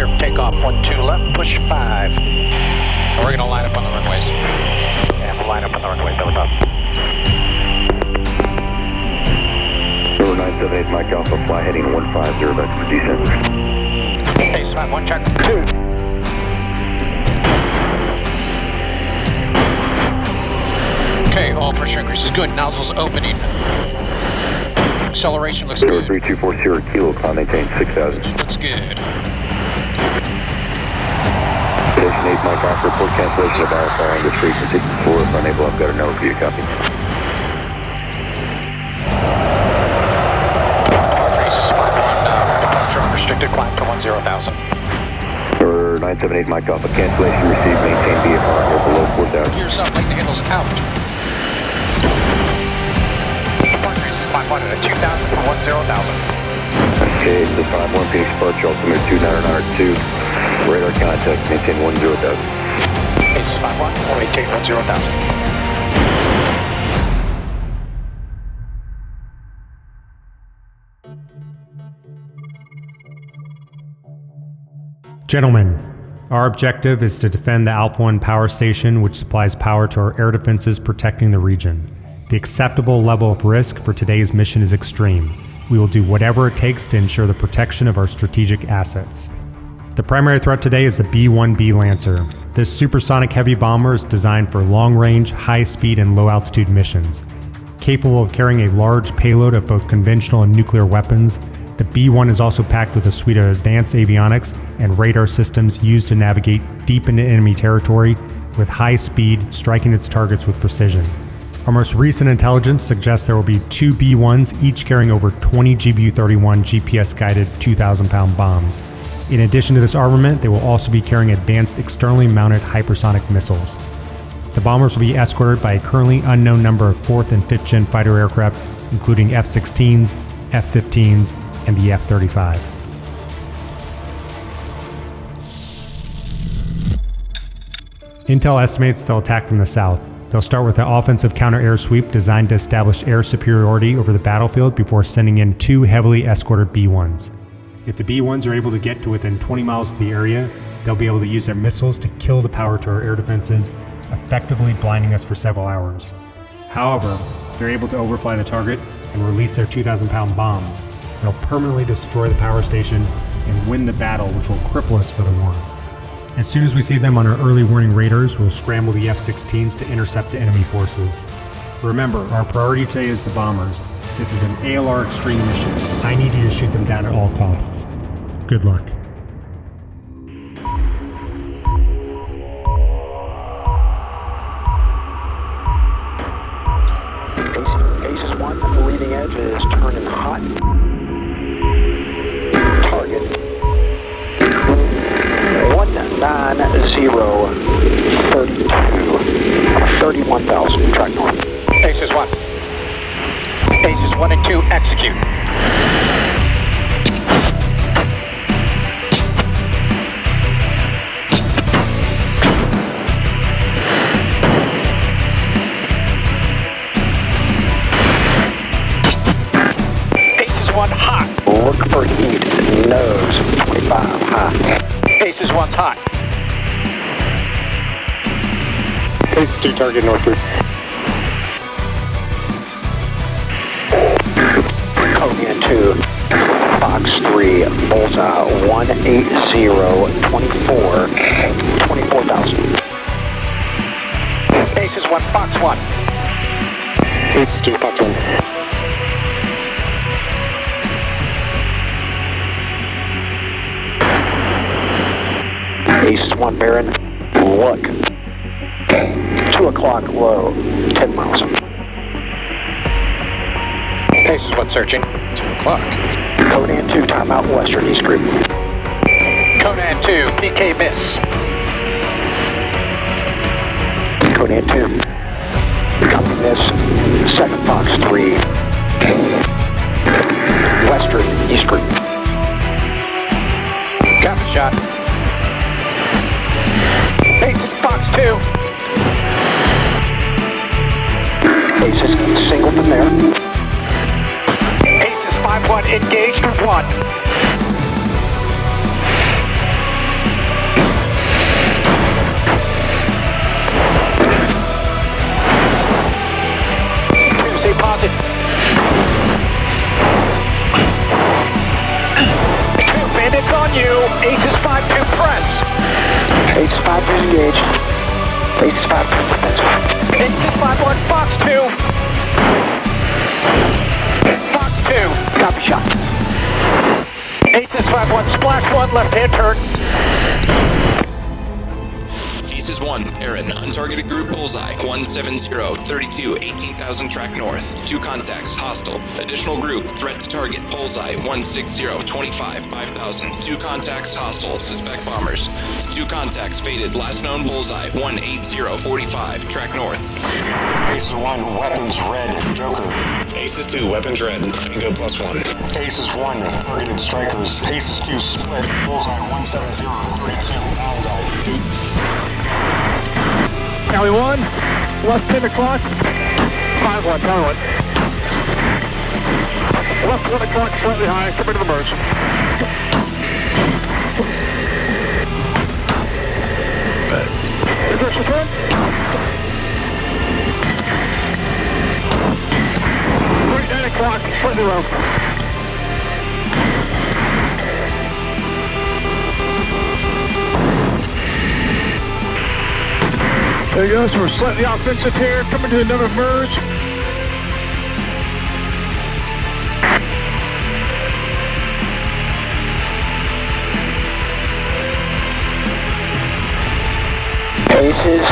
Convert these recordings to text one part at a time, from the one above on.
clear. Takeoff 12 left, push 5. And we're gonna line up on the runways. Yeah, we'll line up on the runways, that was up. Number 978, Mike Alpha, fly heading 150 back for descent. Hey, Spot 1, check 2. Okay, all pressure increase is good. Nozzles opening. Acceleration looks good. 3240 kilo, climb maintain 6000. Looks good. Station 8, Mike Alpha, report cancellation of our fire on this frequency. 4 if unable, I've got a no for you, copy. Departure unrestricted, climb to 10,000. Number 978, Mike Alpha, cancellation received, maintain VFR or below 4,000. Gears up, like the handles out. Departure is 5 at 2,000 for 10,000. Okay, the 5-1 Phoenix departure, altimeter 2992. Radar contact, maintain 10,000. Aces 5-1, we'll maintain 10,000. Gentlemen, our objective is to defend the Alpha 1 power station, which supplies power to our air defenses protecting the region. The acceptable level of risk for today's mission is extreme. We will do whatever it takes to ensure the protection of our strategic assets. The primary threat today is the B-1B Lancer. This supersonic heavy bomber is designed for long-range, high-speed, and low-altitude missions. Capable of carrying a large payload of both conventional and nuclear weapons, the B-1 is also packed with a suite of advanced avionics and radar systems used to navigate deep into enemy territory with high speed, striking its targets with precision. Our most recent intelligence suggests there will be 2 B-1s, each carrying over 20 GBU-31 GPS-guided 2,000-pound bombs. In addition to this armament, they will also be carrying advanced externally mounted hypersonic missiles. The bombers will be escorted by a currently unknown number of 4th and 5th gen fighter aircraft, including F-16s, F-15s, and the F-35. Intel estimates they'll attack from the south. They'll start with an offensive counter-air sweep designed to establish air superiority over the battlefield before sending in 2 heavily escorted B-1s. If the B-1s are able to get to within 20 miles of the area, they'll be able to use their missiles to kill the power to our air defenses, effectively blinding us for several hours. However, if they're able to overfly the target and release their 2,000-pound bombs, they'll permanently destroy the power station and win the battle, which will cripple us for the war. As soon as we see them on our early warning radars, we'll scramble the F-16s to intercept the enemy forces. Remember, our priority today is the bombers. This is an ALR extreme mission. I need you to shoot them down at all costs. Good luck. Aces 1, the leading edge is turning hot. Target 19032, 31,000, track north. Aces 1. Aces 1 and 2, execute. Aces 1 hot. Look for heat, nose, 25 hot. Aces 1's hot. Aces 2 target northward. Cunningham 2, Fox 3, Bullseye 18024, 24,000. Aces 1, Fox 1. Aces 2, Fox 1. Aces 1, Baron, look. 2 o'clock low, 10 miles. Aces 1 searching, 2 o'clock. Conan 2, timeout western east group. Conan 2, PK miss. Conan 2, copy miss. 2nd Fox 3, western east group. Copy shot. Aces Fox 2. Aces single from there. Aces 5-1 engaged with 1. Aces 5. Aces 5-1, Fox 2. Fox 2. Copy shot. Aces 5-1, splash 1, left-hand turn. Aces 1, Aaron, untargeted group bullseye, 170-32, 18,000 track north. 2 contacts, hostile. Additional group, threat to target, bullseye, 160-25, 5,000. 2 contacts, hostile, suspect bombers. 2 contacts, faded, last known bullseye, 180-45, track north. Aces 1, weapons red, Joker. Aces 2, weapons red, bingo +1. Aces 1, targeted strikers. Aces 2, split, bullseye, 170-32, bullseye. Tally 1, left 10 o'clock, 5-1, tally 1. Left 1 o'clock, slightly high, come into the merge. Reverse return. Right 9 o'clock, slightly low. There you go, so we're slightly offensive here, coming to another merge. Aces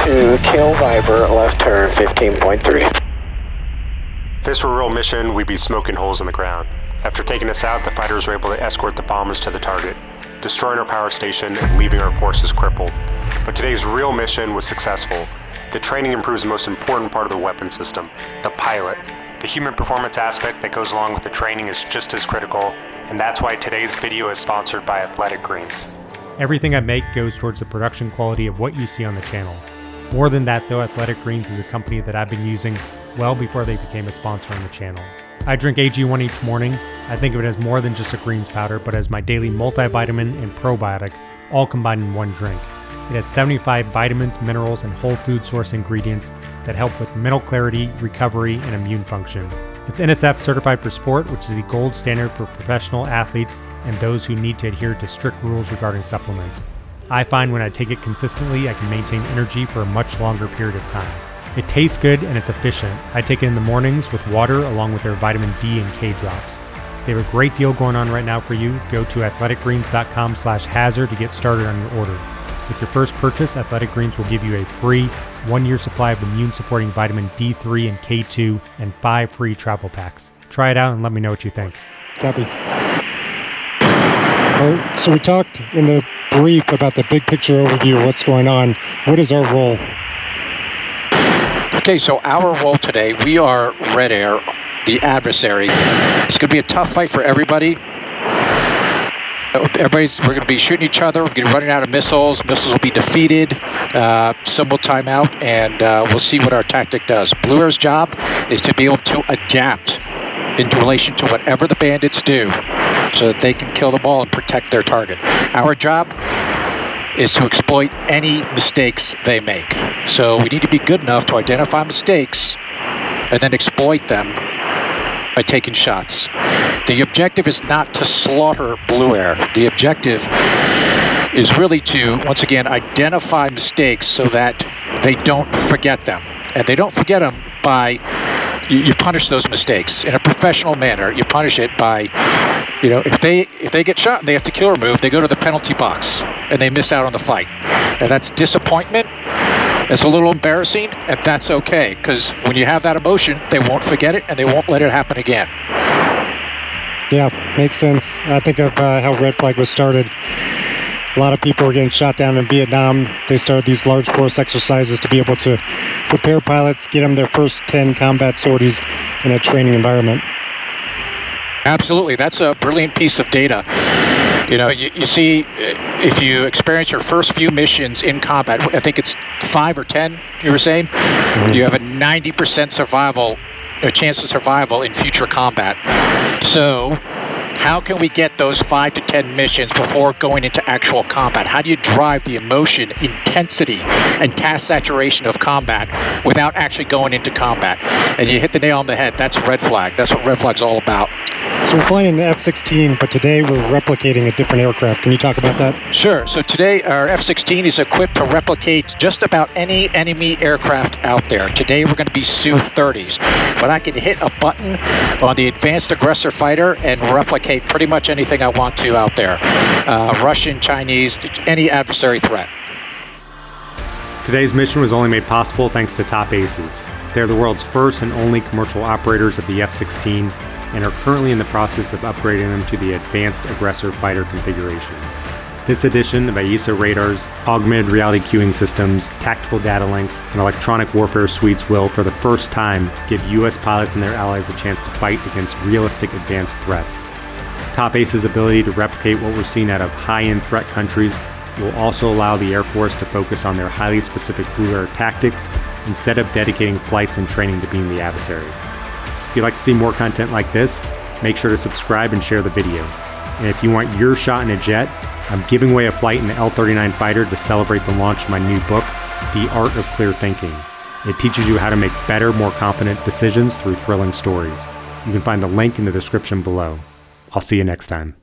to kill Viper, left turn 15.3. If this were a real mission, we'd be smoking holes in the ground. After taking us out, the fighters were able to escort the bombers to the target, destroying our power station and leaving our forces crippled. But today's real mission was successful. The training improves the most important part of the weapon system, the pilot. The human performance aspect that goes along with the training is just as critical, and that's why today's video is sponsored by Athletic Greens. Everything I make goes towards the production quality of what you see on the channel. More than that though, Athletic Greens is a company that I've been using well before they became a sponsor on the channel. I drink AG1 each morning. I think of it as more than just a greens powder, but as my daily multivitamin and probiotic, all combined in one drink. It has 75 vitamins, minerals, and whole food source ingredients that help with mental clarity, recovery, and immune function. It's NSF certified for sport, which is the gold standard for professional athletes and those who need to adhere to strict rules regarding supplements. I find when I take it consistently, I can maintain energy for a much longer period of time. It tastes good and it's efficient. I take it in the mornings with water along with their vitamin D and K drops. They have a great deal going on right now for you. Go to athleticgreens.com/hazard to get started on your order. With your first purchase, Athletic Greens will give you a free 1-year supply of immune-supporting vitamin D3 and K2 and 5 free travel packs. Try it out and let me know what you think. Copy. So we talked in the brief about the big picture overview of what's going on. What is our role? Okay, so our role today, we are Red Air, the adversary. It's going to be a tough fight for everybody. We're going to be shooting each other. We're going to be running out of missiles. Missiles will be defeated. Some will time out, and we'll see what our tactic does. Blue Air's job is to be able to adapt in relation to whatever the bandits do so that they can kill them all and protect their target. Our job is to exploit any mistakes they make. So we need to be good enough to identify mistakes and then exploit them by taking shots. The objective is not to slaughter Blue Air. The objective is really to, once again, identify mistakes so that they don't forget them. And they don't forget them by, you punish those mistakes in a professional manner. You punish it by, if they get shot and they have to kill or move, they go to the penalty box and they miss out on the fight. And that's disappointment. It's a little embarrassing, and that's okay, because when you have that emotion, they won't forget it, and they won't let it happen again. Yeah, makes sense. I think of how Red Flag was started. A lot of people were getting shot down in Vietnam. They started these large force exercises to be able to prepare pilots, get them their first 10 combat sorties in a training environment. Absolutely. That's a brilliant piece of data. You see, if you experience your first few missions in combat, I think it's 5 or 10, you were saying, you have a 90% chance of survival in future combat. So how can we get those 5 to 10 missions before going into actual combat? How do you drive the emotion, intensity, and task saturation of combat without actually going into combat? And you hit the nail on the head. That's Red Flag. That's what Red Flag's all about. So we're flying an F-16, but today we're replicating a different aircraft. Can you talk about that? Sure. So today our F-16 is equipped to replicate just about any enemy aircraft out there. Today we're going to be Su-30s, but I can hit a button on the advanced Aggressor fighter and replicate pretty much anything I want to out there. Russian, Chinese, any adversary threat. Today's mission was only made possible thanks to Top Aces. They're the world's first and only commercial operators of the F-16 and are currently in the process of upgrading them to the advanced Aggressor fighter configuration. This edition of AESA radars, augmented reality cueing systems, tactical data links, and electronic warfare suites will, for the first time, give U.S. pilots and their allies a chance to fight against realistic advanced threats. Top Ace's ability to replicate what we're seeing out of high-end threat countries will also allow the Air Force to focus on their highly specific blue air tactics instead of dedicating flights and training to being the adversary. If you'd like to see more content like this, make sure to subscribe and share the video. And if you want your shot in a jet, I'm giving away a flight in the L-39 fighter to celebrate the launch of my new book, The Art of Clear Thinking. It teaches you how to make better, more confident decisions through thrilling stories. You can find the link in the description below. I'll see you next time.